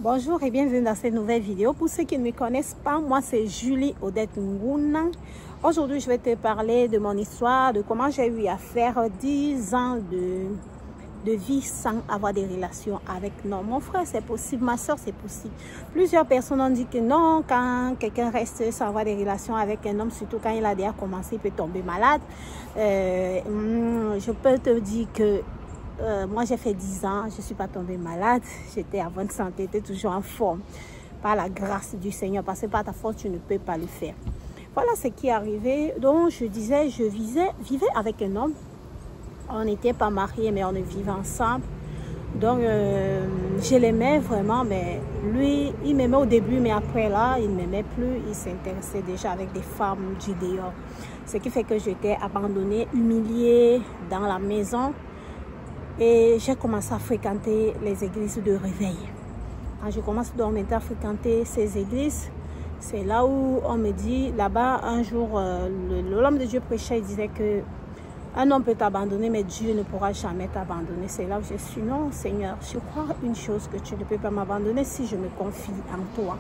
Bonjour et bienvenue dans cette nouvelle vidéo. Pour ceux qui ne me connaissent pas, moi c'est Julie Odette Ngouna. Aujourd'hui, je vais te parler de mon histoire, de comment j'ai eu à faire 10 ans de vie sans avoir des relations avec non. Mon frère, c'est possible, ma soeur, c'est possible. Plusieurs personnes ont dit que non, quand quelqu'un reste sans avoir des relations avec un homme, surtout quand il a déjà commencé, il peut tomber malade. Je peux te dire que moi, j'ai fait 10 ans, je ne suis pas tombée malade. J'étais en bonne santé, j'étais toujours en forme. Par la grâce du Seigneur, parce que par ta force, tu ne peux pas le faire. Voilà ce qui est arrivé. Donc, je disais, je vivais avec un homme. On n'était pas mariés, mais on vivait ensemble. Donc, je l'aimais vraiment, mais lui, il m'aimait au début, mais après là, il ne m'aimait plus. Il s'intéressait déjà avec des femmes du dehors. Ce qui fait que j'étais abandonnée, humiliée dans la maison. Et j'ai commencé à fréquenter les églises de réveil. Quand je commence donc maintenant à fréquenter ces églises, c'est là où on me dit, là-bas, un jour, l'homme de Dieu prêchait, il disait que un homme peut t'abandonner, mais Dieu ne pourra jamais t'abandonner. C'est là où je suis, non, Seigneur, je crois une chose, que tu ne peux pas m'abandonner si je me confie en toi.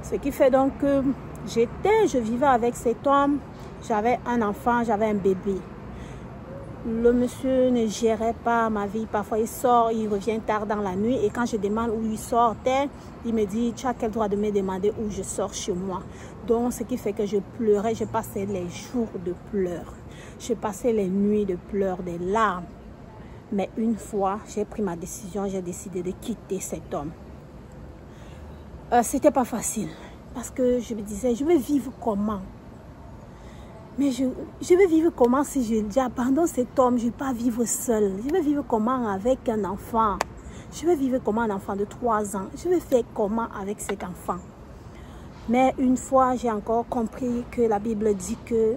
Ce qui fait donc que je vivais avec cet homme, j'avais un enfant, j'avais un bébé. Le monsieur ne gérait pas ma vie. Parfois, il sort, il revient tard dans la nuit. Et quand je demande où il sortait, il me dit, tu as quel droit de me demander où je sors chez moi? Donc, ce qui fait que je pleurais. Je passais les jours de pleurs. Je passais les nuits de pleurs, des larmes. Mais une fois, j'ai pris ma décision. J'ai décidé de quitter cet homme. C'était pas facile. Parce que je me disais, je vais vivre comment? Mais je vais vivre comment si j'abandonne cet homme? Je ne vais pas vivre seule. Je vais vivre comment avec un enfant? Je vais vivre comment un enfant de 3 ans? Je vais faire comment avec cet enfant? Mais une fois, j'ai encore compris que la Bible dit que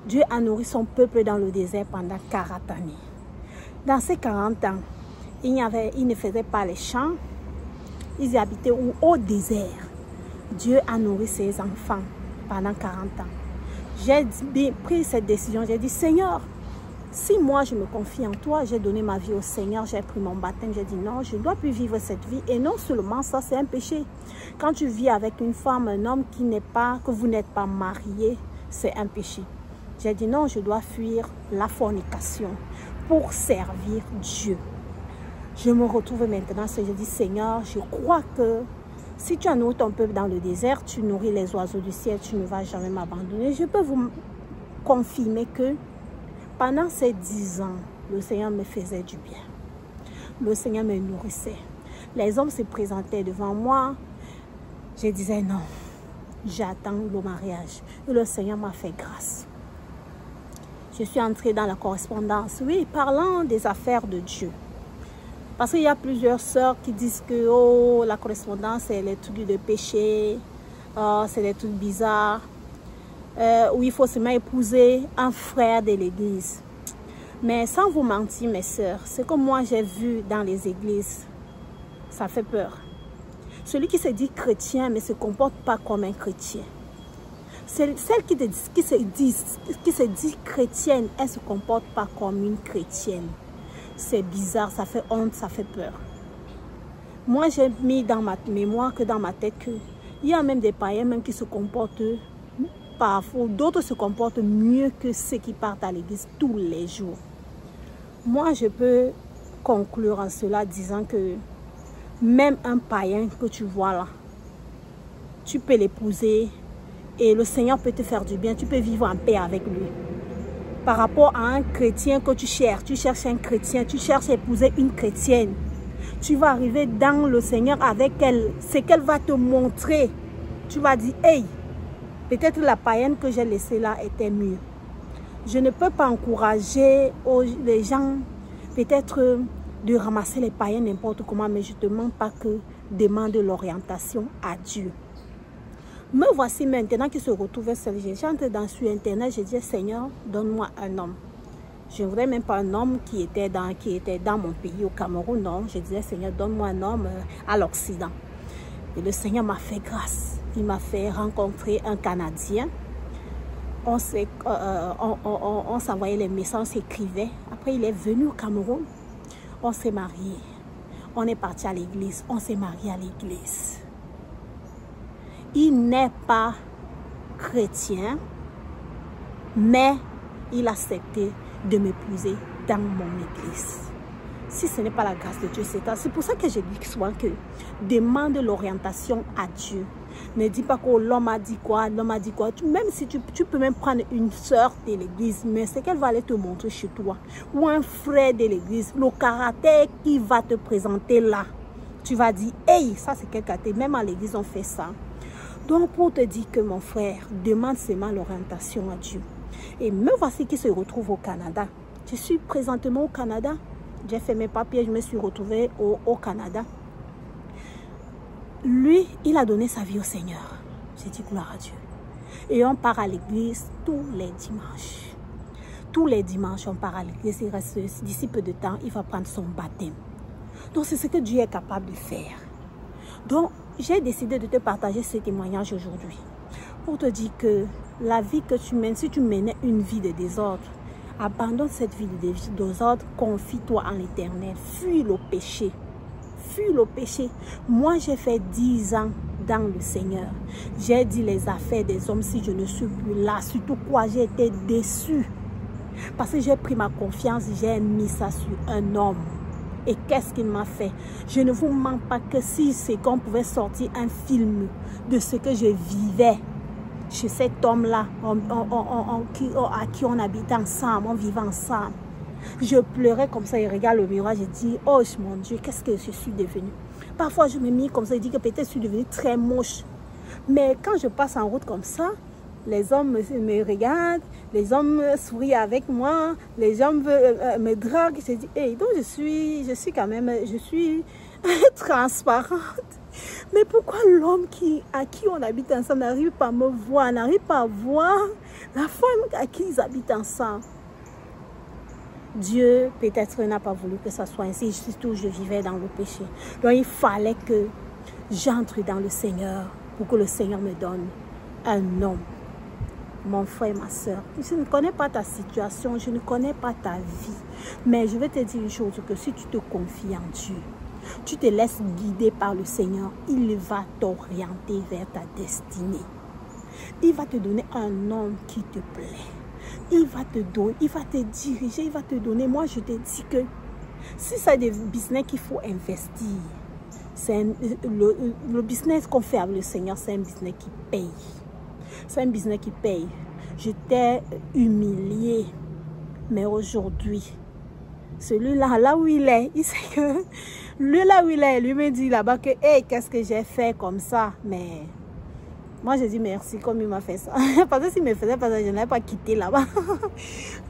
Dieu a nourri son peuple dans le désert pendant 40 années. Dans ces 40 ans, il ne faisait pas les champs. Ils habitaient au désert. Dieu a nourri ses enfants pendant 40 ans. J'ai pris cette décision, j'ai dit, Seigneur, si moi je me confie en toi, j'ai donné ma vie au Seigneur, j'ai pris mon baptême, j'ai dit non, je ne dois plus vivre cette vie. Et non seulement ça, c'est un péché. Quand tu vis avec une femme, un homme que vous n'êtes pas marié, c'est un péché. J'ai dit non, je dois fuir la fornication pour servir Dieu. Je me retrouve maintenant, je dis, Seigneur, je crois que si tu as nourri ton peuple dans le désert, tu nourris les oiseaux du ciel, tu ne vas jamais m'abandonner. Je peux vous confirmer que pendant ces 10 ans, le Seigneur me faisait du bien. Le Seigneur me nourrissait. Les hommes se présentaient devant moi. Je disais non, j'attends le mariage. Et le Seigneur m'a fait grâce. Je suis entrée dans la correspondance, oui, parlant des affaires de Dieu. Parce qu'il y a plusieurs sœurs qui disent que oh, la correspondance, c'est les trucs de péché, c'est des trucs bizarres, où il faut seulement épouser un frère de l'église. Mais sans vous mentir, mes sœurs, ce que moi j'ai vu dans les églises, ça fait peur. Celui qui se dit chrétien, mais ne se comporte pas comme un chrétien. Celle qui se dit chrétienne, elle ne se comporte pas comme une chrétienne. C'est bizarre, ça fait honte, ça fait peur. Moi, j'ai mis dans ma mémoire, que dans ma tête, qu'il y a même des païens même qui se comportent parfois, d'autres se comportent mieux que ceux qui partent à l'église tous les jours. Moi, je peux conclure en cela disant que même un païen que tu vois là, tu peux l'épouser et le Seigneur peut te faire du bien, tu peux vivre en paix avec lui. Par rapport à un chrétien que tu cherches un chrétien, tu cherches à épouser une chrétienne. Tu vas arriver dans le Seigneur avec elle, ce qu'elle va te montrer. Tu vas dire, hey, peut-être la païenne que j'ai laissée là était mieux. Je ne peux pas encourager les gens, peut-être de ramasser les païens n'importe comment, mais je ne demande pas que demande l'orientation à Dieu. Me voici maintenant qui se retrouve seul. J'entre sur Internet, je dis, Seigneur, donne-moi un homme. Je ne voudrais même pas un homme qui était dans mon pays, au Cameroun, non. Je disais, Seigneur, donne-moi un homme à l'Occident. Et le Seigneur m'a fait grâce. Il m'a fait rencontrer un Canadien. On s'envoyait les messages, on s'écrivait. Après, il est venu au Cameroun. On s'est mariés. On est parti à l'église, on s'est marié à l'église. Il n'est pas chrétien, mais il a accepté de m'épouser dans mon église. Si ce n'est pas la grâce de Dieu, c'est pour ça que je dis souvent que demande l'orientation à Dieu. Ne dis pas que l'homme a dit quoi, l'homme a dit quoi. Même si tu peux même prendre une soeur de l'église, mais c'est qu'elle va aller te montrer chez toi. Ou un frère de l'église, le caractère qui va te présenter là. Tu vas dire, hey, ça c'est quel caractère. Même à l'église, on fait ça. Donc pour te dire que mon frère, demande seulement l'orientation à Dieu. Et me voici qui se retrouve au Canada. Je suis présentement au Canada. J'ai fait mes papiers, je me suis retrouvée au Canada. Lui, il a donné sa vie au Seigneur. J'ai dit gloire à Dieu. Et on part à l'église tous les dimanches. Tous les dimanches, on part à l'église. Il reste d'ici peu de temps, il va prendre son baptême. Donc, c'est ce que Dieu est capable de faire. Donc, j'ai décidé de te partager ce témoignage aujourd'hui. Pour te dire que la vie que tu mènes, si tu menais une vie de désordre, abandonne cette vie de désordre, confie-toi en l'Éternel, fuis le péché. Fuis le péché. Moi, j'ai fait 10 ans dans le Seigneur. J'ai dit les affaires des hommes si je ne suis plus là. Surtout quoi, j'ai été déçue. Parce que j'ai pris ma confiance, j'ai mis ça sur un homme. Et qu'est-ce qu'il m'a fait? Je ne vous mens pas que si c'est qu'on pouvait sortir un film de ce que je vivais chez cet homme-là, à qui on habitait ensemble, on vivait ensemble. Je pleurais comme ça, il regarde le miroir, je dis, oh mon Dieu, qu'est-ce que je suis devenue? Parfois, je me mis comme ça, je dis que peut-être je suis devenue très moche. Mais quand je passe en route comme ça, les hommes me regardent, les hommes sourient avec moi, les hommes me draguent. Je dis, hey, donc je suis quand même, je suis transparente. Mais pourquoi l'homme à qui on habite ensemble n'arrive pas à me voir, n'arrive pas à voir la femme à qui ils habitent ensemble? Dieu peut-être n'a pas voulu que ça soit ainsi, surtout je vivais dans le péché. Donc il fallait que j'entre dans le Seigneur pour que le Seigneur me donne un homme. Mon frère, ma soeur, je ne connais pas ta situation, je ne connais pas ta vie. Mais je vais te dire une chose, que si tu te confies en Dieu, tu te laisses guider par le Seigneur, il va t'orienter vers ta destinée. Il va te donner un homme qui te plaît. Il va te donner, il va te diriger, il va te donner. Moi, je te dis que si c'est des business qu'il faut investir, le business qu'on fait avec le Seigneur, c'est un business qui paye. C'est un business qui paye. J'étais humiliée. Mais aujourd'hui, celui-là, là où il est, il sait que lui, là où il est, lui me dit là-bas que, hey, qu'est-ce que j'ai fait comme ça? Mais moi, je dis merci comme il m'a fait ça. Parce que s'il me faisait pas ça, je n'allais pas quitter là-bas.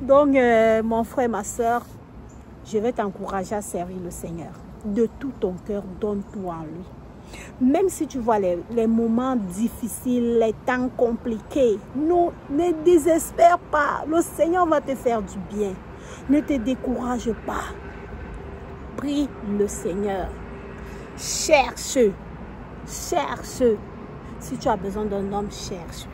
Donc, mon frère, ma soeur, je vais t'encourager à servir le Seigneur. De tout ton cœur, donne-toi en lui. Même si tu vois les moments difficiles, les temps compliqués, ne désespère pas. Le Seigneur va te faire du bien. Ne te décourage pas. Prie le Seigneur. Cherche. Cherche. Si tu as besoin d'un homme, cherche.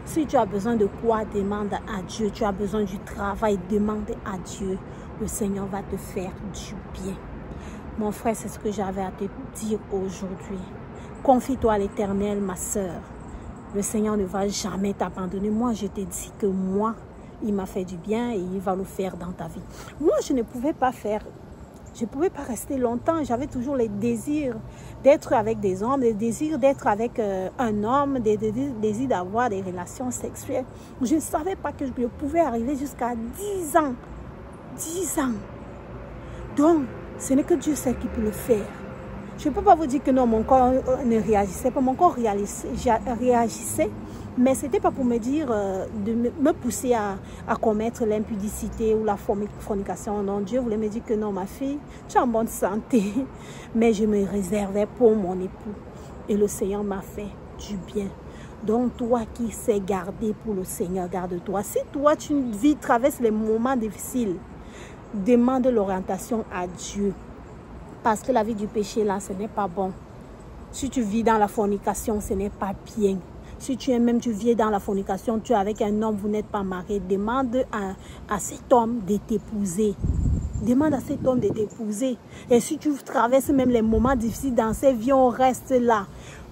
Si tu as besoin de quoi, demande à Dieu. Tu as besoin du travail, demande à Dieu. Le Seigneur va te faire du bien. Mon frère, c'est ce que j'avais à te dire aujourd'hui. Confie-toi à l'Éternel, ma soeur. Le Seigneur ne va jamais t'abandonner. Moi, je te dis que moi, il m'a fait du bien et il va le faire dans ta vie. Moi, je ne pouvais pas faire, je ne pouvais pas rester longtemps. J'avais toujours les désirs d'être avec des hommes, les désirs d'être avec un homme, des désirs d'avoir des relations sexuelles. Je ne savais pas que je pouvais arriver jusqu'à 10 ans. 10 ans. Donc, ce n'est que Dieu seul qui peut le faire. Je ne peux pas vous dire que non, mon corps ne réagissait pas. Mon corps réagissait, mais ce n'était pas pour me dire, de me pousser à commettre l'impudicité ou la fornication. Non, Dieu voulait me dire que non, ma fille, tu es en bonne santé. Mais je me réservais pour mon époux. Et le Seigneur m'a fait du bien. Donc, toi qui sais garder pour le Seigneur, garde-toi. Si toi, tu traverses les moments difficiles, demande l'orientation à Dieu. Parce que la vie du péché, là, ce n'est pas bon. Si tu vis dans la fornication, ce n'est pas bien. Si tu vis dans la fornication, tu es avec un homme, vous n'êtes pas marié, demande à cet homme de t'épouser. Demande à cet homme de t'épouser. Et si tu traverses même les moments difficiles dans cette vie, on reste là.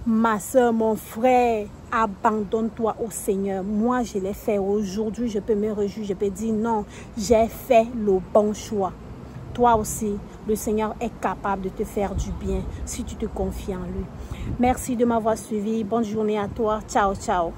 Ma soeur, mon frère, abandonne-toi au Seigneur. Moi, je l'ai fait. Aujourd'hui, je peux me réjouir. Je peux dire non, j'ai fait le bon choix. Toi aussi, le Seigneur est capable de te faire du bien si tu te confies en lui. Merci de m'avoir suivi. Bonne journée à toi. Ciao, ciao.